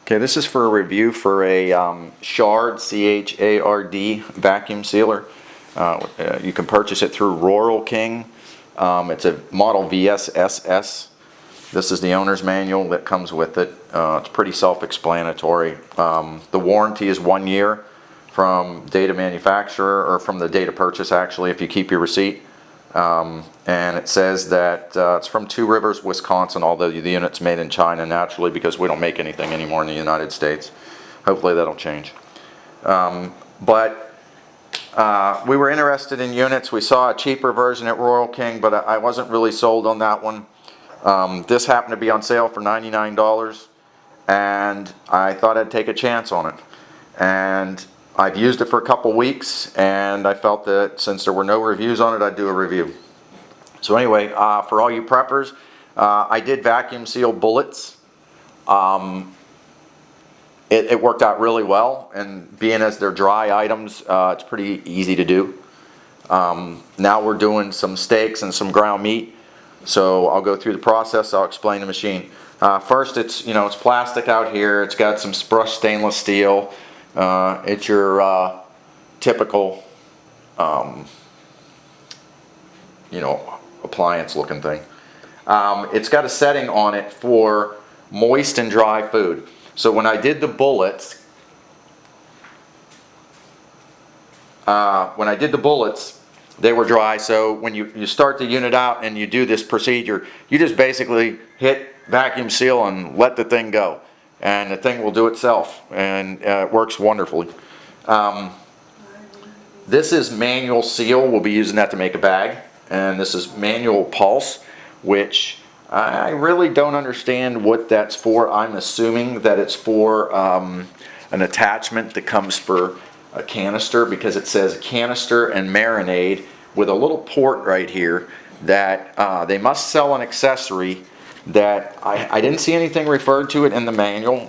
Okay, this is for a review for a Chard, C-H-A-R-D vacuum sealer. You can purchase it through Rural King. It's a model VS-SS. This is the owner's manual that comes with it. It's pretty self-explanatory. The warranty is 1 year from date of manufacturer, or from the date of purchase actually, if you keep your receipt. And it says that it's from Two Rivers, Wisconsin, although the unit's made in China naturally because we don't make anything anymore in the United States. Hopefully that'll change. But we were interested in units. We saw a cheaper version at Rural King, but I wasn't really sold on that one. This happened to be on sale for $99, and I thought I'd take a chance on it. And I've used it for a couple weeks, and I felt that since there were no reviews on it, I'd do a review. So anyway, for all you preppers, I did vacuum seal bullets. It worked out really well, and being as they're dry items, it's pretty easy to do. Now we're doing some steaks and some ground meat, so I'll go through the process. I'll explain the machine. First, it's plastic out here. It's got some brushed stainless steel. It's your typical, appliance looking thing. It's got a setting on it for moist and dry food. So when I did the bullets, they were dry. So when you start the unit out and you do this procedure, you just basically hit vacuum seal and let the thing go. And the thing will do itself, and it works wonderfully. This is manual seal. We'll be using that to make a bag. And this is manual pulse, which I really don't understand what that's for. I'm assuming that it's for an attachment that comes for a canister, because it says canister and marinade with a little port right here that they must sell an accessory that I didn't see anything referred to it in the manual,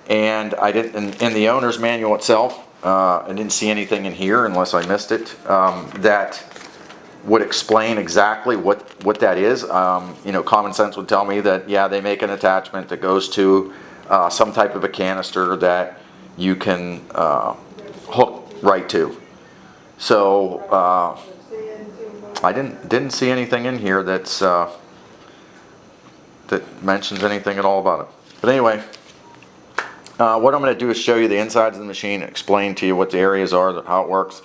and I didn't in the owner's manual itself. I didn't see anything in here, unless I missed it, that would explain exactly what that is. Common sense would tell me that, yeah, they make an attachment that goes to some type of a canister that you can hook right to. So I didn't see anything in here that's that mentions anything at all about it. But anyway, what I'm going to do is show you the insides of the machine, explain to you what the areas are, how it works,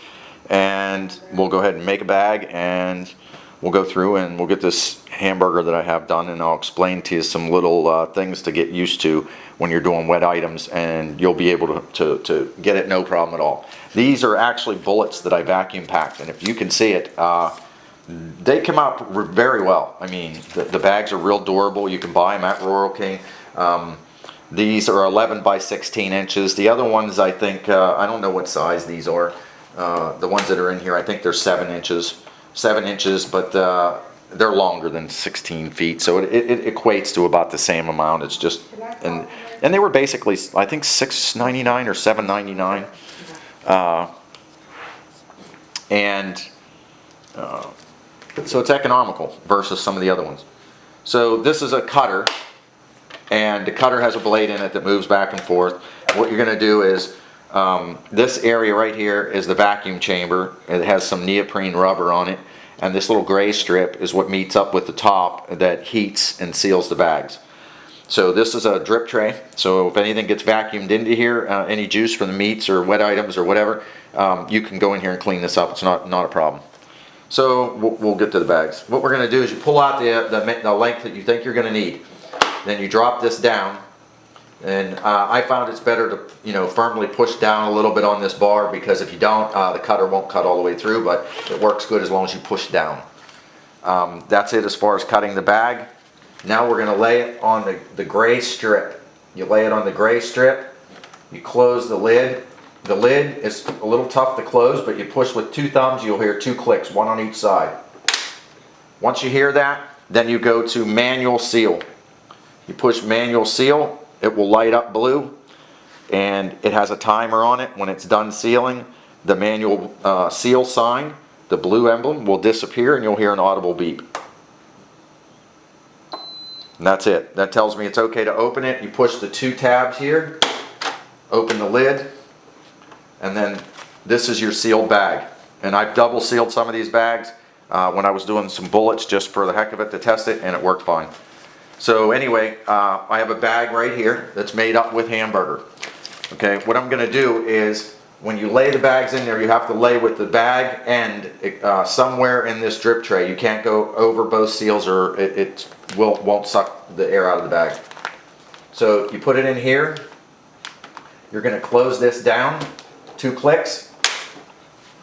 and we'll go ahead and make a bag, and we'll go through and we'll get this hamburger that I have done, and I'll explain to you some little things to get used to when you're doing wet items, and you'll be able to get it no problem at all. These are actually bullets that I vacuum packed, and if you can see it, they come out very well. I mean, the bags are real durable. You can buy them at Rural King. These are 11 by 16 inches. The other ones, I think, I don't know what size these are. The ones that are in here, I think they're 7 inches. 7 inches, but they're longer than 16 feet. So it equates to about the same amount. It's just, and they were basically, I think, $6.99 or $7.99. So it's economical versus some of the other ones. So this is a cutter, and the cutter has a blade in it that moves back and forth. What you're going to do is, this area right here is the vacuum chamber. It has some neoprene rubber on it, and this little gray strip is what meets up with the top that heats and seals the bags. So this is a drip tray, so if anything gets vacuumed into here, any juice from the meats or wet items or whatever, you can go in here and clean this up. It's not a problem. So we'll get to the bags. What we're going to do is you pull out the length that you think you're going to need. Then you drop this down, and I found it's better to firmly push down a little bit on this bar, because if you don't, the cutter won't cut all the way through, but it works good as long as you push down. That's it as far as cutting the bag. Now we're going to lay it on the gray strip. You lay it on the gray strip, you close the lid. The lid is a little tough to close, but you push with 2 thumbs, you'll hear 2 clicks, 1 on each side. Once you hear that, then you go to manual seal. You push manual seal, it will light up blue, and it has a timer on it. When it's done sealing, the manual seal sign, the blue emblem, will disappear, and you'll hear an audible beep. And that's it. That tells me it's okay to open it. You push the 2 tabs here, open the lid, and then this is your sealed bag. And I've double sealed some of these bags when I was doing some bullets just for the heck of it to test it, and it worked fine. So anyway, I have a bag right here that's made up with hamburger. Okay, what I'm going to do is, when you lay the bags in there, you have to lay with the bag end somewhere in this drip tray. You can't go over both seals or it won't suck the air out of the bag. So you put it in here. You're going to close this down, 2 clicks.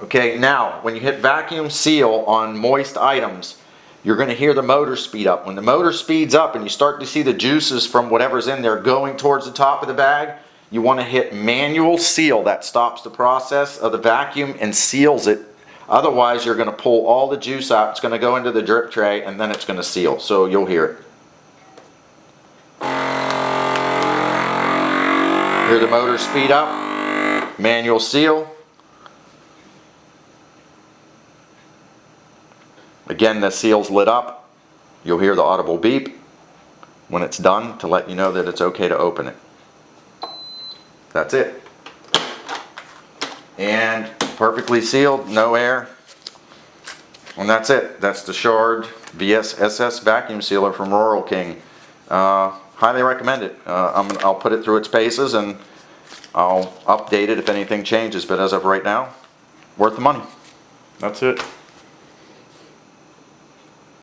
Okay, now when you hit vacuum seal on moist items, you're going to hear the motor speed up. When the motor speeds up and you start to see the juices from whatever's in there going towards the top of the bag, you want to hit manual seal. That stops the process of the vacuum and seals it. Otherwise, you're going to pull all the juice out. It's going to go into the drip tray and then it's going to seal. So you'll hear it. Hear the motor speed up. Manual seal. Again, the seal's lit up. You'll hear the audible beep when it's done to let you know that it's okay to open it. That's it. And perfectly sealed, no air. And that's it. That's the Chard VS-SS vacuum sealer from Rural King. Highly recommend it. I'll put it through its paces and I'll update it if anything changes. But as of right now, worth the money. That's it.